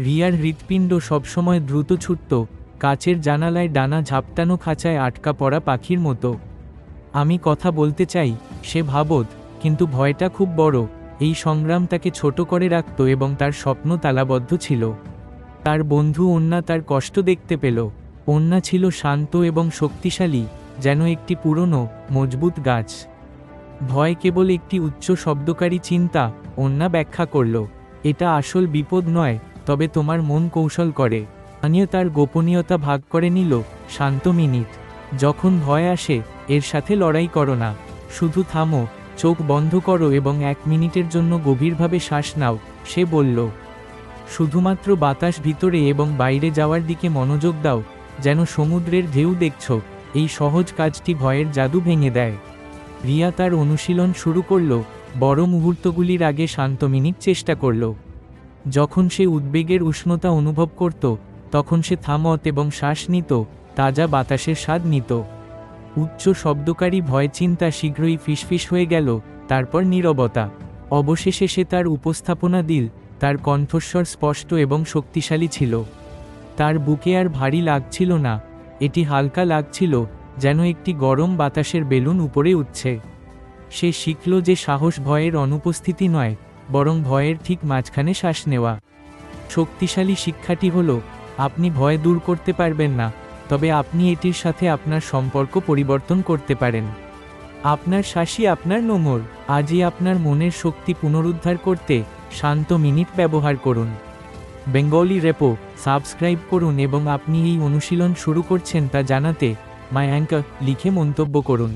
রিয়ার হৃৎপিণ্ড সবসময় দ্রুত ছুটত, কাচের জানালায় ডানা ঝাপটানো খাঁচায় আটকা পড়া পাখির মতো। আমি কথা বলতে চাই, সে ভাবত, কিন্তু ভয়টা খুব বড়। এই সংগ্রাম তাকে ছোট করে রাখত এবং তার স্বপ্ন তালাবদ্ধ ছিল। তার বন্ধু অন্না তার কষ্ট দেখতে পেল। অন্না ছিল শান্ত এবং শক্তিশালী, যেন একটি পুরনো, মজবুত গাছ। ভয় কেবল একটি উচ্চ শব্দকারী চিন্তা, অন্না ব্যাখ্যা করল। এটা আসল বিপদ নয়, তবে তোমার মন কৌশল করে। আনিয়া তার গোপনীয়তা ভাগ করে নিল। শান্ত মিনিট। যখন ভয় আসে, এর সাথে লড়াই করো না। শুধু থামো, চোখ বন্ধ করো এবং 1 মিনিটের জন্য গভীরভাবে শ্বাস নাও, সে বলল। শুধুমাত্র বাতাস ভিতরে এবং বাইরে যাওয়ার দিকে মনোযোগ দাও, যেন সমুদ্রের ঢেউ দেখছ। এই সহজ কাজটি ভয়ের জাদু ভেঙে দেয়। রিয়া তার অনুশীলন শুরু করল, বড় মুহূর্তগুলির আগে শান্ত মিনিট চেষ্টা করল। যখন সে উদ্বেগের উষ্ণতা অনুভব করত, তখন সে থামত এবং শ্বাস নিত, তাজা বাতাসের স্বাদ নিত। উচ্চ শব্দকারী ভয় চিন্তা শীঘ্রই ফিসফিস হয়ে গেল, তারপর নীরবতা। অবশেষে সে তার উপস্থাপনা দিল। তার কণ্ঠস্বর স্পষ্ট এবং শক্তিশালী ছিল। তার বুকে আর ভারী লাগছিল না, এটি হালকা লাগছিল, যেন একটি গরম বাতাসের বেলুন উপরে উঠছে। সে শিখল যে সাহস ভয়ের অনুপস্থিতি নয়, বরং ভয়ের ঠিক মাঝখানে শ্বাস নেওয়া। শক্তিশালী শিক্ষাটি হল, আপনি ভয় দূর করতে পারবেন না, তবে আপনি এটির সাথে আপনার সম্পর্ক পরিবর্তন করতে পারেন। আপনার শ্বাসই আপনার নোঙর। আজই আপনার মনের শক্তি পুনরুদ্ধার করতে শান্ত মিনিট ব্যবহার করুন। বেঙ্গলি রেপো সাবস্ক্রাইব করুন এবং আপনি এই অনুশীলন শুরু করছেন তা জানাতে মাই অ্যাঙ্কার লিখে মন্তব্য করুন।